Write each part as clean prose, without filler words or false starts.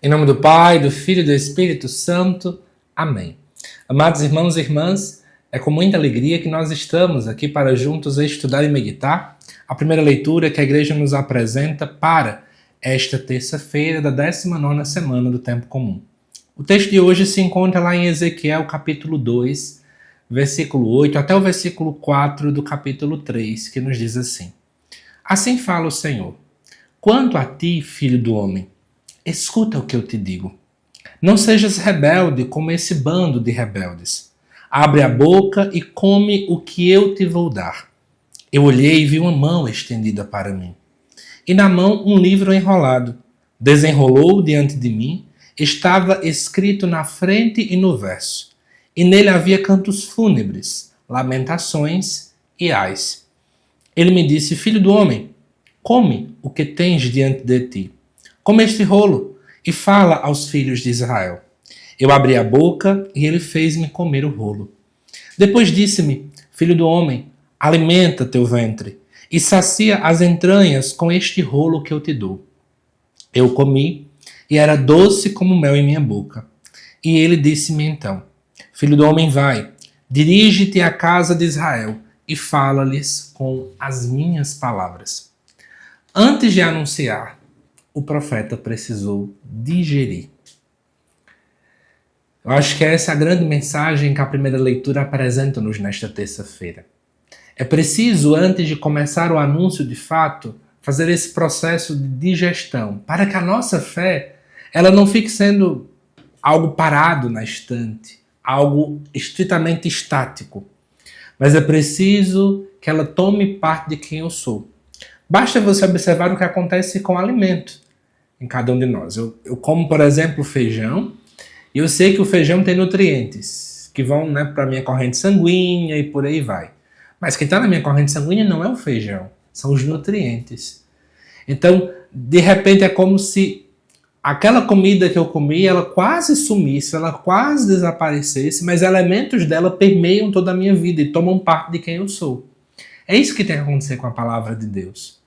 Em nome do Pai, do Filho e do Espírito Santo. Amém. Amados irmãos e irmãs, é com muita alegria que nós estamos aqui para juntos estudar e meditar a primeira leitura que a Igreja nos apresenta para esta terça-feira da 19ª semana do Tempo Comum. O texto de hoje se encontra lá em Ezequiel capítulo 2, versículo 8 até o versículo 4 do capítulo 3, que nos diz assim: Assim fala o Senhor: Quanto a ti, filho do homem, escuta o que eu te digo. Não sejas rebelde como esse bando de rebeldes. Abre a boca e come o que eu te vou dar. Eu olhei e vi uma mão estendida para mim. E na mão um livro enrolado. Desenrolou diante de mim. Estava escrito na frente e no verso. E nele havia cantos fúnebres, lamentações e ais. Ele me disse: Filho do homem, come o que tens diante de ti. Come este rolo e fala aos filhos de Israel. Eu abri a boca e ele fez-me comer o rolo. Depois disse-me: Filho do homem, alimenta teu ventre e sacia as entranhas com este rolo que eu te dou. Eu comi e era doce como mel em minha boca. E ele disse-me então: Filho do homem, vai, dirige-te à casa de Israel e fala-lhes com as minhas palavras. Antes de anunciar, o profeta precisou digerir. Eu acho que essa é a grande mensagem que a primeira leitura apresenta-nos nesta terça-feira. É preciso, antes de começar o anúncio de fato, fazer esse processo de digestão, para que a nossa fé ela não fique sendo algo parado na estante, algo estritamente estático. Mas é preciso que ela tome parte de quem eu sou. Basta você observar o que acontece com o alimento em cada um de nós. Eu como, por exemplo, feijão, e eu sei que o feijão tem nutrientes que vão, para a minha corrente sanguínea e por aí vai. Mas quem está na minha corrente sanguínea não é o feijão, são os nutrientes. Então, de repente, é como se aquela comida que eu comi, ela quase sumisse, ela quase desaparecesse, mas elementos dela permeiam toda a minha vida e tomam parte de quem eu sou. É isso que tem que acontecer com a palavra de Deus.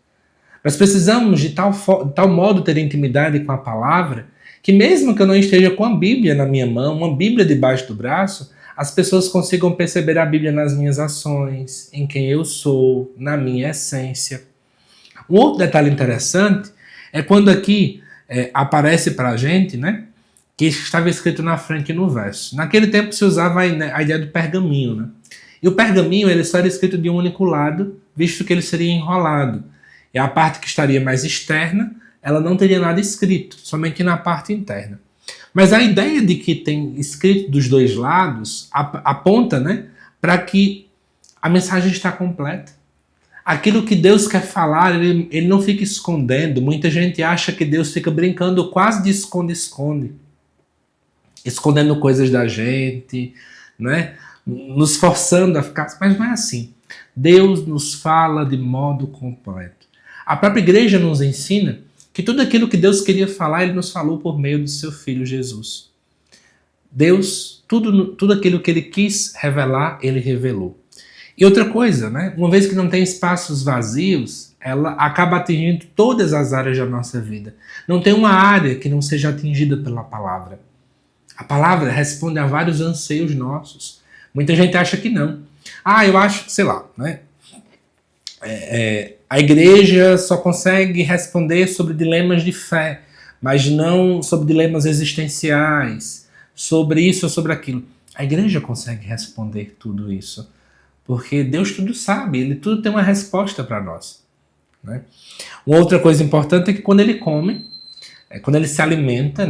Nós precisamos de tal modo ter intimidade com a palavra que mesmo que eu não esteja com a Bíblia na minha mão, uma Bíblia debaixo do braço, as pessoas consigam perceber a Bíblia nas minhas ações, em quem eu sou, na minha essência. Um outro detalhe interessante é quando aqui aparece para a gente, que estava escrito na frente e no verso. Naquele tempo se usava a ideia do pergaminho, E o pergaminho ele só era escrito de um único lado, visto que ele seria enrolado. E a parte que estaria mais externa, ela não teria nada escrito, somente na parte interna. Mas a ideia de que tem escrito dos dois lados aponta para que a mensagem está completa. Aquilo que Deus quer falar, ele não fica escondendo. Muita gente acha que Deus fica brincando quase de esconde-esconde. Escondendo coisas da gente, nos forçando a ficar... Mas não é assim. Deus nos fala de modo completo. A própria igreja nos ensina que tudo aquilo que Deus queria falar, Ele nos falou por meio do seu Filho Jesus. Deus, tudo aquilo que Ele quis revelar, Ele revelou. E outra coisa, uma vez que não tem espaços vazios, ela acaba atingindo todas as áreas da nossa vida. Não tem uma área que não seja atingida pela palavra. A palavra responde a vários anseios nossos. Muita gente acha que não. Eu acho, sei lá, a igreja só consegue responder sobre dilemas de fé, mas não sobre dilemas existenciais, sobre isso ou sobre aquilo. A igreja consegue responder tudo isso, porque Deus tudo sabe, Ele tudo tem uma resposta para nós. Uma outra coisa importante é que quando Ele come, quando Ele se alimenta,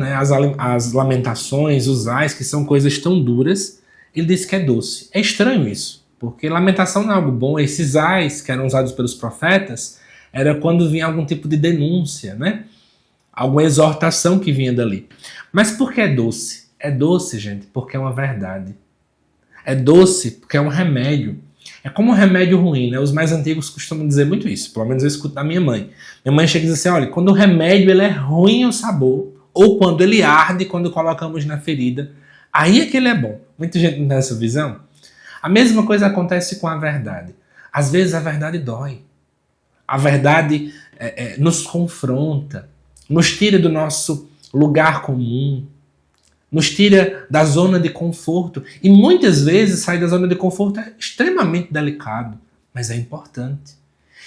as lamentações, os ais, que são coisas tão duras, Ele diz que é doce. É estranho isso. Porque lamentação não é algo bom. Esses ais que eram usados pelos profetas era quando vinha algum tipo de denúncia, alguma exortação que vinha dali. Mas por que é doce? É doce, gente, porque é uma verdade. É doce porque é um remédio. É como um remédio ruim, Os mais antigos costumam dizer muito isso. Pelo menos eu escuto da minha mãe. Minha mãe chega e diz assim: olha, quando o remédio ele é ruim o sabor, ou quando ele arde, quando colocamos na ferida, aí é que ele é bom. Muita gente não tem essa visão. A mesma coisa acontece com a verdade. Às vezes a verdade dói. A verdade nos confronta, nos tira do nosso lugar comum, nos tira da zona de conforto. E muitas vezes sair da zona de conforto é extremamente delicado, mas é importante.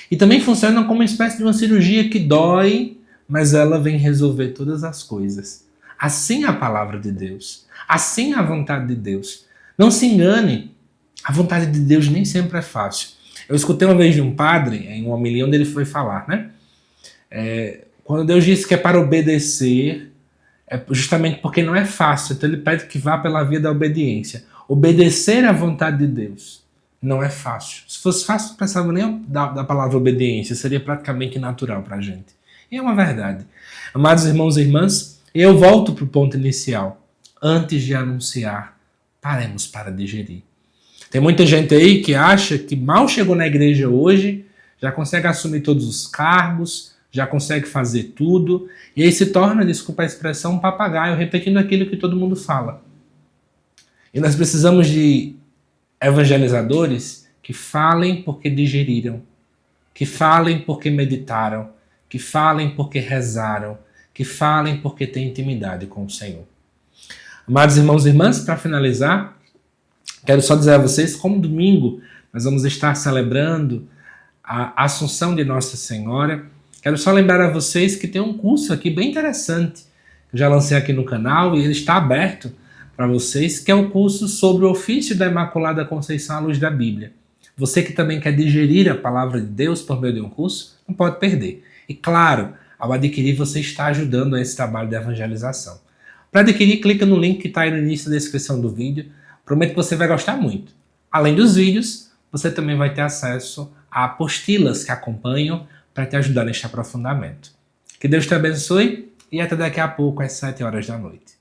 E também funciona como uma espécie de uma cirurgia que dói, mas ela vem resolver todas as coisas. Assim é a palavra de Deus. Assim é a vontade de Deus. Não se engane, a vontade de Deus nem sempre é fácil. Eu escutei uma vez de um padre, em uma homilia, onde ele foi falar, né? Quando Deus disse que é para obedecer, é justamente porque não é fácil. Então ele pede que vá pela via da obediência. Obedecer à vontade de Deus não é fácil. Se fosse fácil, não precisava nem da palavra obediência. Seria praticamente natural para a gente. E é uma verdade. Amados irmãos e irmãs, eu volto para o ponto inicial. Antes de anunciar, paremos para digerir. Tem muita gente aí que acha que mal chegou na igreja hoje, já consegue assumir todos os cargos, já consegue fazer tudo, e aí se torna, desculpa a expressão, um papagaio, repetindo aquilo que todo mundo fala. E nós precisamos de evangelizadores que falem porque digeriram, que falem porque meditaram, que falem porque rezaram, que falem porque têm intimidade com o Senhor. Amados irmãos e irmãs, para finalizar, quero só dizer a vocês, como domingo nós vamos estar celebrando a Assunção de Nossa Senhora. Quero só lembrar a vocês que tem um curso aqui bem interessante, que eu já lancei aqui no canal e ele está aberto para vocês, que é o curso sobre o ofício da Imaculada Conceição à luz da Bíblia. Você que também quer digerir a palavra de Deus por meio de um curso, não pode perder. E claro, ao adquirir você está ajudando a esse trabalho de evangelização. Para adquirir, clica no link que está aí no início da descrição do vídeo. Prometo que você vai gostar muito. Além dos vídeos, você também vai ter acesso a apostilas que acompanham para te ajudar neste aprofundamento. Que Deus te abençoe e até daqui a pouco às 7 horas da noite.